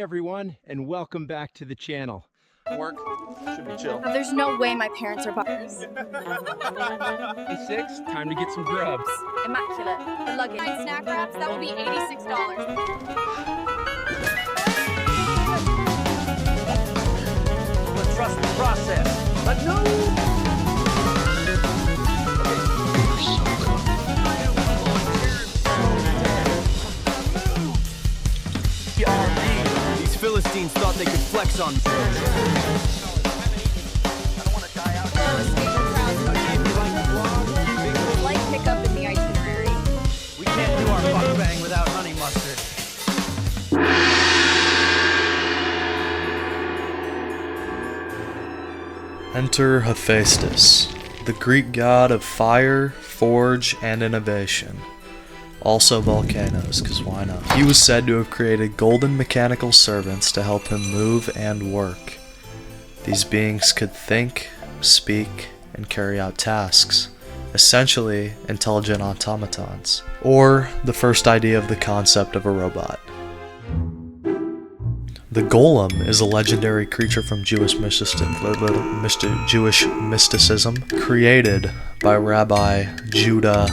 Everyone, and welcome back to the channel. Work should be chill. There's no way my parents are buyers. Hey, 6, time to get some grubs. Immaculate. The luggage. 9 snack wraps, that will be $86. Let's trust the process. But no! These Philistines thought they could flex on me. Light pickup in the itinerary. We can't do our fuck bang without honey mustard. Enter Hephaestus, the Greek god of fire, forge, and innovation. Also volcanoes, because why not? He was said to have created golden mechanical servants to help him move and work. These beings could think, speak, and carry out tasks, essentially intelligent automatons, or the first idea of the concept of a robot. The golem is a legendary creature from Jewish mysticism, created by Rabbi Judah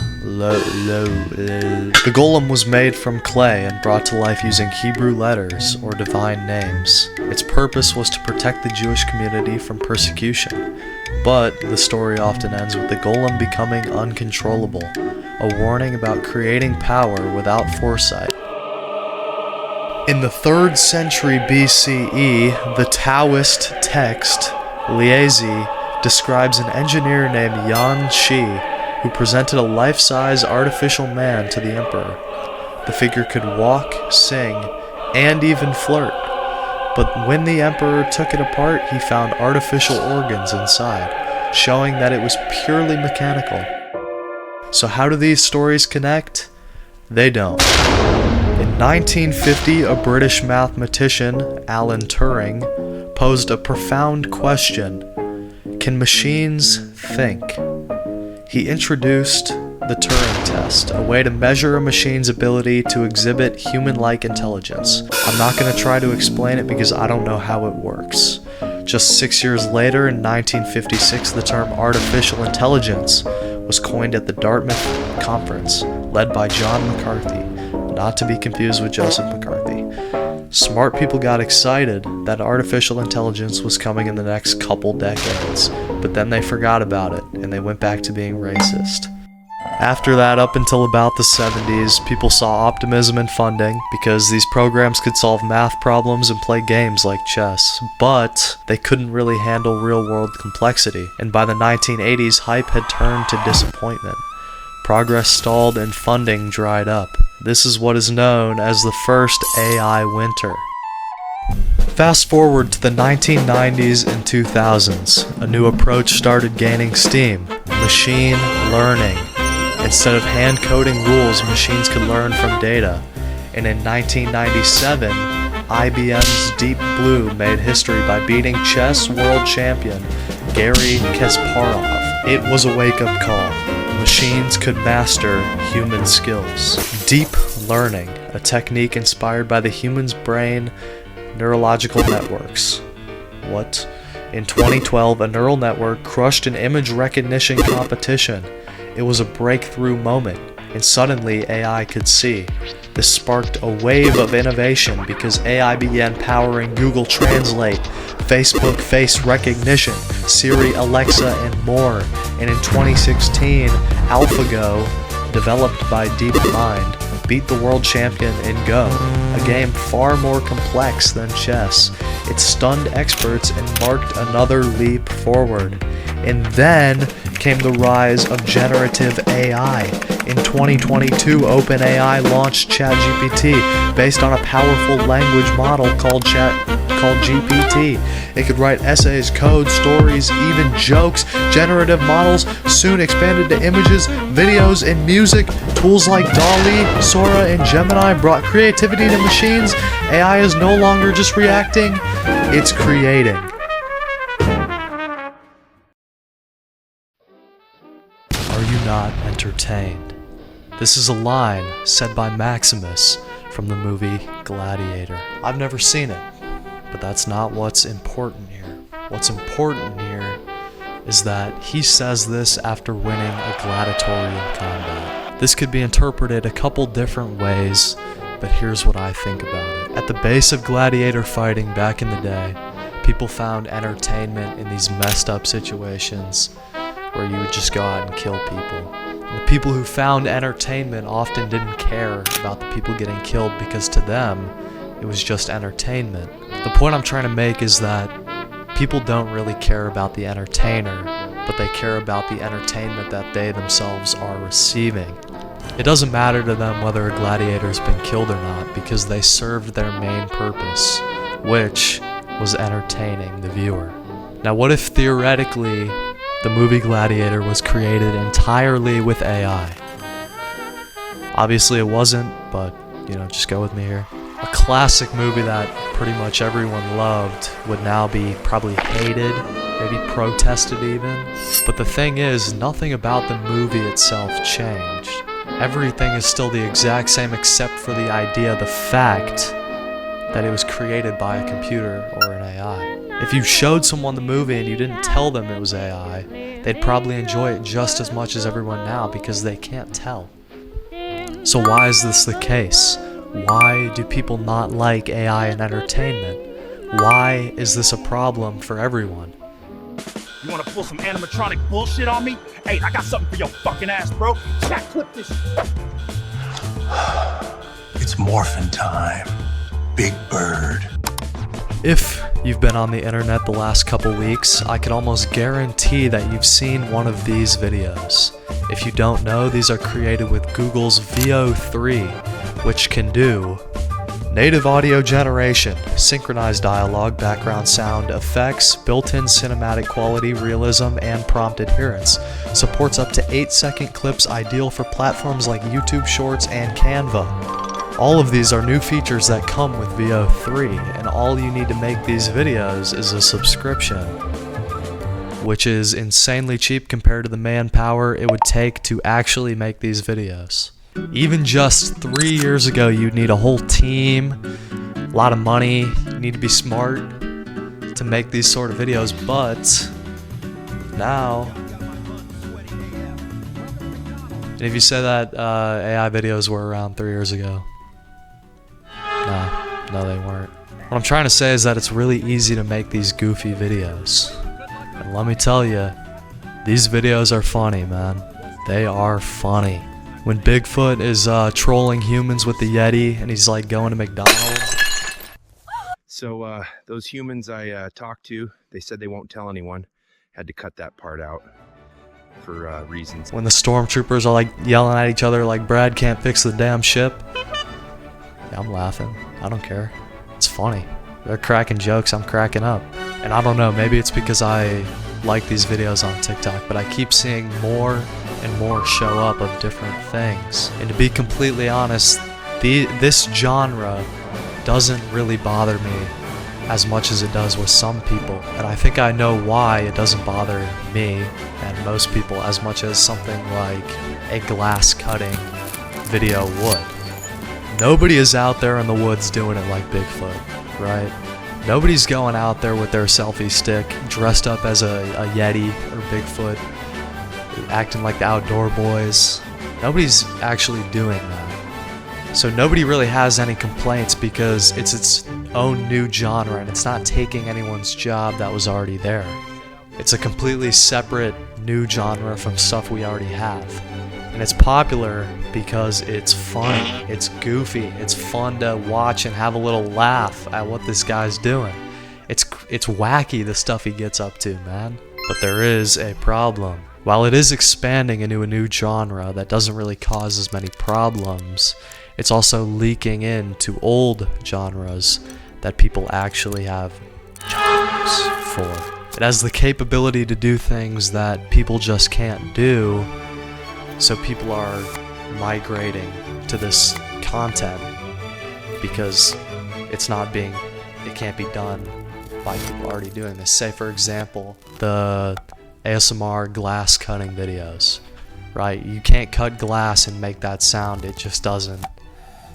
The golem was made from clay and brought to life using Hebrew letters or divine names. Its purpose was to protect the Jewish community from persecution, but the story often ends with the golem becoming uncontrollable, a warning about creating power without foresight. In the 3rd century BCE, the Taoist text, Liezi, describes an engineer named Yan Shi, who presented a life-size artificial man to the emperor. The figure could walk, sing, and even flirt, but when the emperor took it apart, he found artificial organs inside, showing that it was purely mechanical. So how do these stories connect? They don't. In 1950, a British mathematician, Alan Turing, posed a profound question: can machines think? He introduced the Turing test, a way to measure a machine's ability to exhibit human-like intelligence. I'm not going to try to explain it because I don't know how it works. Just 6 years later, in 1956, the term artificial intelligence was coined at the Dartmouth Conference, led by John McCarthy, not to be confused with Joseph McCarthy. Smart people got excited that artificial intelligence was coming in the next couple decades, but then they forgot about it, and they went back to being racist. After that, up until about the 70s, people saw optimism in funding because these programs could solve math problems and play games like chess, but they couldn't really handle real-world complexity, and by the 1980s, hype had turned to disappointment. Progress stalled and funding dried up. This is what is known as the first AI winter. Fast forward to the 1990s and 2000s, a new approach started gaining steam: machine learning. Instead of hand-coding rules, machines could learn from data. And in 1997, IBM's Deep Blue made history by beating chess world champion Garry Kasparov. It was a wake-up call. Machines could master human skills. Deep learning, a technique inspired by the human's brain neurological networks. What? In 2012, a neural network crushed an image recognition competition. It was a breakthrough moment, and suddenly AI could see. This sparked a wave of innovation because AI began powering Google Translate, Facebook face recognition, Siri, Alexa, and more. And in 2016, AlphaGo, developed by DeepMind, beat the world champion in Go, a game far more complex than chess. It stunned experts and marked another leap forward. And then came the rise of generative AI. In 2022, OpenAI launched ChatGPT based on a powerful language model called GPT. It could write essays, code, stories, even jokes. Generative models soon expanded to images, videos, and music. Tools like DALL-E, Sora, and Gemini brought creativity to machines. AI is no longer just reacting, it's creating. Are you not entertained? This is a line said by Maximus from the movie Gladiator. I've never seen it, but that's not what's important here. What's important here is that he says this after winning a gladiatorial combat. This could be interpreted a couple different ways, but here's what I think about it. At the base of gladiator fighting back in the day, people found entertainment in these messed up situations where you would just go out and kill people. And the people who found entertainment often didn't care about the people getting killed because to them, it was just entertainment. The point I'm trying to make is that people don't really care about the entertainer, but they care about the entertainment that they themselves are receiving. It doesn't matter to them whether a gladiator's been killed or not because they served their main purpose, which was entertaining the viewer. Now what if theoretically the movie Gladiator was created entirely with AI? Obviously it wasn't, but just go with me here. A classic movie that pretty much everyone loved would now be probably hated, maybe protested even. But the thing is, nothing about the movie itself changed. Everything is still the exact same except for the idea, the fact that it was created by a computer or an AI. If you showed someone the movie and you didn't tell them it was AI, they'd probably enjoy it just as much as everyone now because they can't tell. So why is this the case? Why do people not like AI in entertainment? Why is this a problem for everyone? You wanna pull some animatronic bullshit on me? Hey, I got something for your fucking ass, bro. Chat clip this. It's morphin' time, Big Bird. If you've been on the internet the last couple weeks, I can almost guarantee that you've seen one of these videos. If you don't know, these are created with Google's VO3, which can do native audio generation, synchronized dialogue, background sound effects, built-in cinematic quality, realism, and prompt adherence. Supports up to 8-second clips ideal for platforms like YouTube Shorts and Canva. All of these are new features that come with VO3, and all you need to make these videos is a subscription, which is insanely cheap compared to the manpower it would take to actually make these videos. Even just 3 years ago, you'd need a whole team, a lot of money, you need to be smart to make these sort of videos, but now, and if you said that AI videos were around 3 years ago, no, they weren't. What I'm trying to say is that it's really easy to make these goofy videos. And let me tell you, these videos are funny, man. They are funny. When Bigfoot is trolling humans with the Yeti and he's like going to McDonald's. So those humans I talked to, they said they won't tell anyone. Had to cut that part out for reasons. When the stormtroopers are like yelling at each other like Brad can't fix the damn ship. Yeah, I'm laughing. I don't care. It's funny. They're cracking jokes, I'm cracking up. And I don't know, maybe it's because I like these videos on TikTok, but I keep seeing more and more show up of different things. And to be completely honest, this genre doesn't really bother me as much as it does with some people. And I think I know why it doesn't bother me and most people as much as something like a glass cutting video would. Nobody is out there in the woods doing it like Bigfoot, right? Nobody's going out there with their selfie stick, dressed up as a Yeti or Bigfoot, acting like the outdoor boys. Nobody's actually doing that. So nobody really has any complaints because it's its own new genre and it's not taking anyone's job that was already there. It's a completely separate new genre from stuff we already have. And it's popular because it's funny, it's goofy, it's fun to watch and have a little laugh at what this guy's doing. It's wacky, the stuff he gets up to, man. But there is a problem. While it is expanding into a new genre that doesn't really cause as many problems, it's also leaking into old genres that people actually have jobs for. It has the capability to do things that people just can't do, so people are migrating to this content because it can't be done by people already doing this. Say for example, the ASMR glass cutting videos, right? You can't cut glass and make that sound, it just doesn't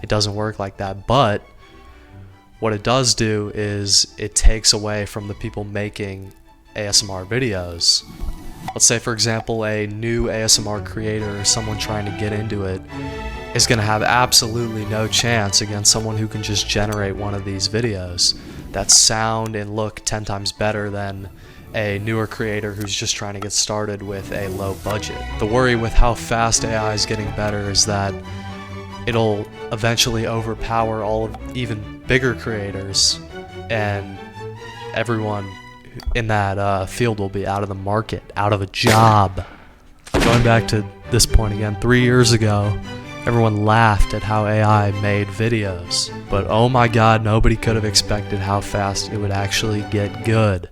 It doesn't work like that. But what it does do is it takes away from the people making ASMR videos. Let's say, for example, a new ASMR creator or someone trying to get into it is going to have absolutely no chance against someone who can just generate one of these videos that sound and look 10 times better than a newer creator who's just trying to get started with a low budget. The worry with how fast AI is getting better is that it'll eventually overpower all of even bigger creators, and everyone in that field will be out of the market, out of a job. Going back to this point again, 3 years ago, everyone laughed at how AI made videos, but oh my god, nobody could have expected how fast it would actually get good.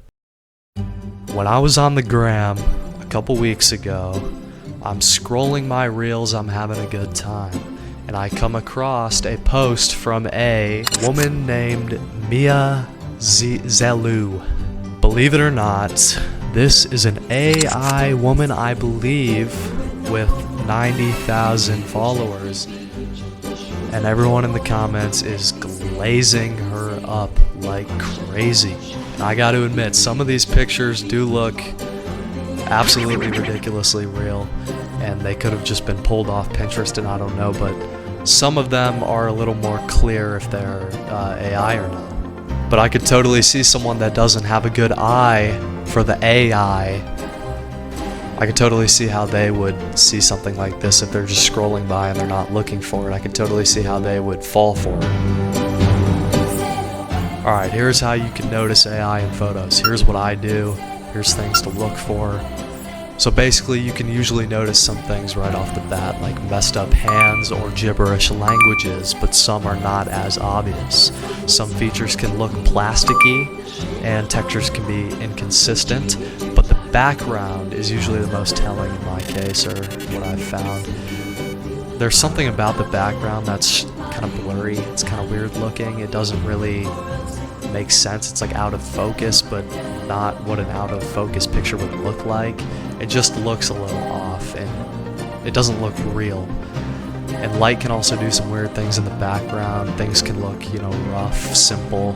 When I was on the gram a couple weeks ago, I'm scrolling my reels, I'm having a good time, and I come across a post from a woman named Mia Zelu. Believe it or not, this is an AI woman, I believe, with 90,000 followers, and everyone in the comments is glazing her up like crazy. And I gotta admit, some of these pictures do look absolutely ridiculously real, and they could have just been pulled off Pinterest, and I don't know, but some of them are a little more clear if they're AI or not. But I could totally see someone that doesn't have a good eye for the AI. I could totally see how they would see something like this if they're just scrolling by and they're not looking for it. I could totally see how they would fall for it. Alright, here's how you can notice AI in photos. Here's what I do. Here's things to look for. So basically you can usually notice some things right off the bat, like messed up hands or gibberish languages, but some are not as obvious. Some features can look plasticky and textures can be inconsistent, but the background is usually the most telling in my case, or what I've found. There's something about the background that's kind of blurry, it's kind of weird looking, it doesn't really make sense, it's like out of focus, but not what an out of focus picture would look like. It just looks a little off, and it doesn't look real. And light can also do some weird things in the background. Things can look, rough, simple.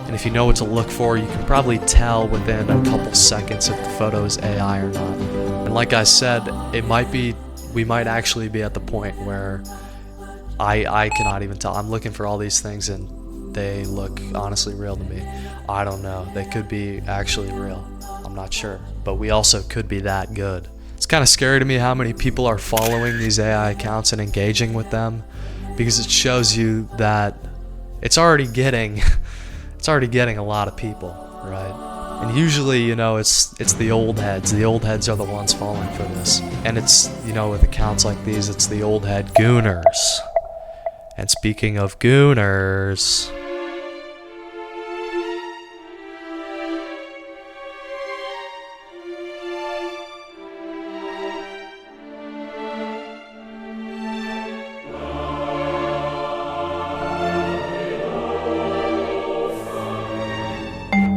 And if you know what to look for, you can probably tell within a couple seconds if the photo is AI or not. And like I said, we might actually be at the point where I cannot even tell. I'm looking for all these things and they look honestly real to me. I don't know. They could be actually real. I'm not sure. But we also could be that good. It's kind of scary to me how many people are following these AI accounts and engaging with them, because it shows you that it's already getting a lot of people, right? And usually, it's the old heads. The old heads are the ones falling for this. And it's, with accounts like these, it's the old head gooners. And speaking of gooners,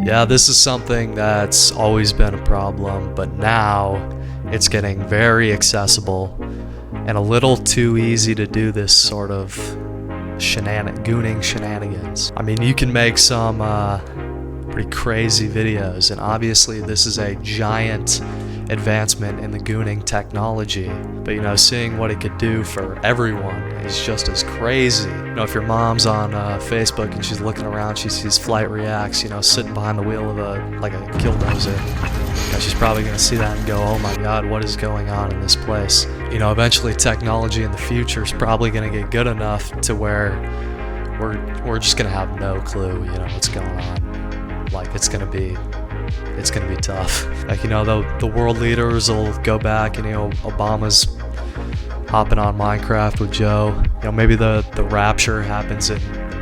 yeah, this is something that's always been a problem, but now it's getting very accessible and a little too easy to do this sort of gooning shenanigans. I mean, you can make some pretty crazy videos, and obviously this is a giant advancement in the gooning technology, but seeing what it could do for everyone is just as crazy. If your mom's on Facebook and she's looking around, she sees Flight Reacts, sitting behind the wheel of a killdozer, she's probably going to see that and go, oh my god, what is going on in this place? Eventually technology in the future is probably going to get good enough to where we're just going to have no clue, what's going on. Like, it's going to be tough. Like, the world leaders will go back and, Obama's hopping on Minecraft with Joe. Maybe the rapture happens in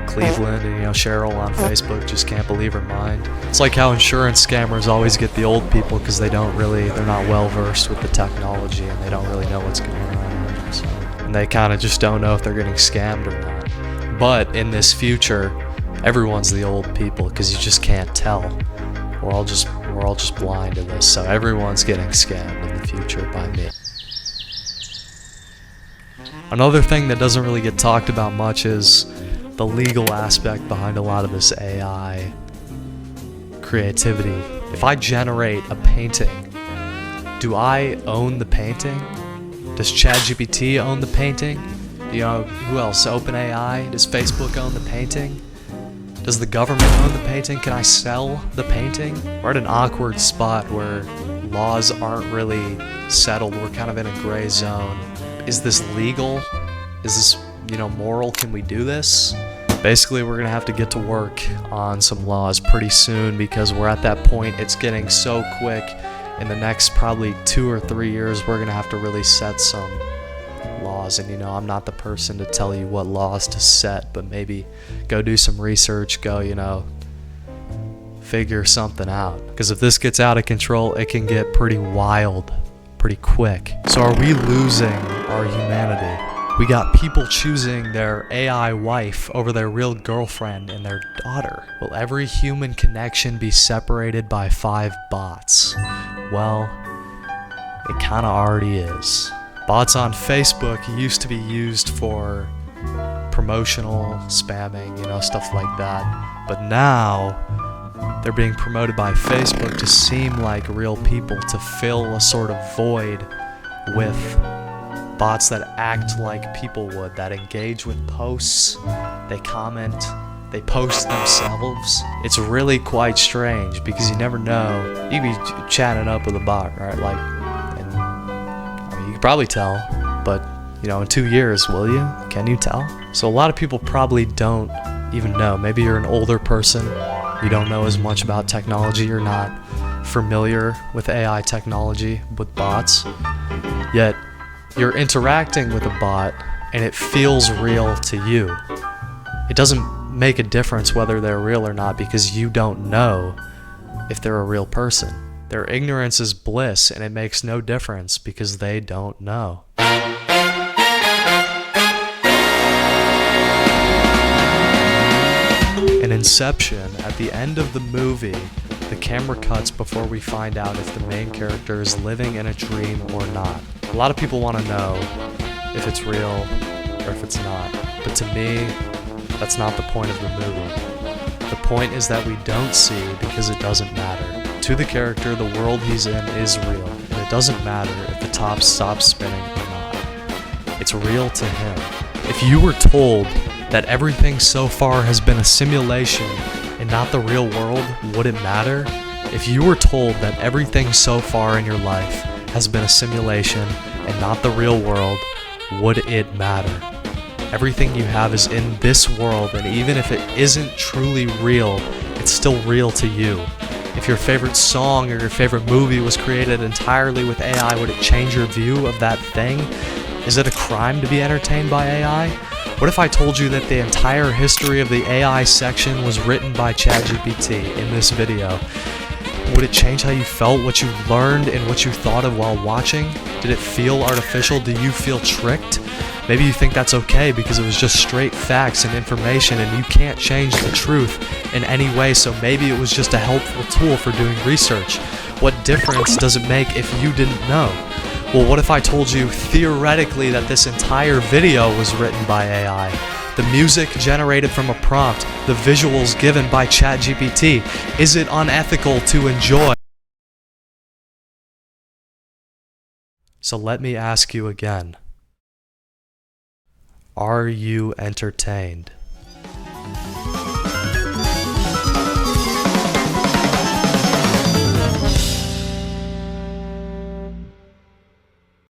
Cleveland and, Cheryl on Facebook just can't believe her mind. It's like how insurance scammers always get the old people because they're not well versed with the technology and they don't really know what's going on. So, and they kind of just don't know if they're getting scammed or not. But in this future, everyone's the old people because you just can't tell. We're all just blind to this, so everyone's getting scammed in the future by me. Another thing that doesn't really get talked about much is the legal aspect behind a lot of this AI creativity. If I generate a painting, do I own the painting? Does ChatGPT own the painting? Do you know who else? OpenAI? Does Facebook own the painting? Does the government own the painting? Can I sell the painting? We're at an awkward spot where laws aren't really settled. We're kind of in a gray zone. Is this legal? Is this, moral? Can we do this? Basically, we're gonna have to get to work on some laws pretty soon because we're at that point. It's getting so quick. In the next probably 2 or 3 years, we're gonna have to really set some laws. And I'm not the person to tell you what laws to set, but maybe go do some research, go, figure something out. Because if this gets out of control, it can get pretty wild pretty quick. So are we losing our humanity? We got people choosing their AI wife over their real girlfriend and their daughter. Will every human connection be separated by 5 bots? Well, it kinda already is. Bots on Facebook used to be used for promotional spamming, stuff like that. But now, they're being promoted by Facebook to seem like real people, to fill a sort of void with bots that act like people would, that engage with posts, they comment, they post themselves. It's really quite strange because you never know. You can be chatting up with a bot, right? You can probably tell, but in 2 years, will you? Can you tell? So a lot of people probably don't even know. Maybe you're an older person, you don't know as much about technology, you're not familiar with AI technology, with bots, yet you're interacting with a bot and it feels real to you. It doesn't make a difference whether they're real or not because you don't know if they're a real person. Their ignorance is bliss and it makes no difference because they don't know. In Inception, at the end of the movie, the camera cuts before we find out if the main character is living in a dream or not. A lot of people want to know if it's real or if it's not, but to me, that's not the point of the movie. The point is that we don't see because it doesn't matter. To the character, the world he's in is real, and it doesn't matter if the top stops spinning or not. It's real to him. If you were told that everything so far has been a simulation and not the real world, would it matter? If you were told that everything so far in your life has been a simulation and not the real world, would it matter? Everything you have is in this world, and even if it isn't truly real, it's still real to you. If your favorite song or your favorite movie was created entirely with AI, would it change your view of that thing? Is it a crime to be entertained by AI? What if I told you that the entire history of the AI section was written by ChatGPT in this video? Would it change how you felt, what you learned, and what you thought of while watching? Did it feel artificial? Do you feel tricked? Maybe you think that's okay because it was just straight facts and information and you can't change the truth in any way, so maybe it was just a helpful tool for doing research. What difference does it make if you didn't know? Well, what if I told you theoretically that this entire video was written by AI? The music generated from a prompt, the visuals given by ChatGPT. Is it unethical to enjoy? So let me ask you again. Are you entertained?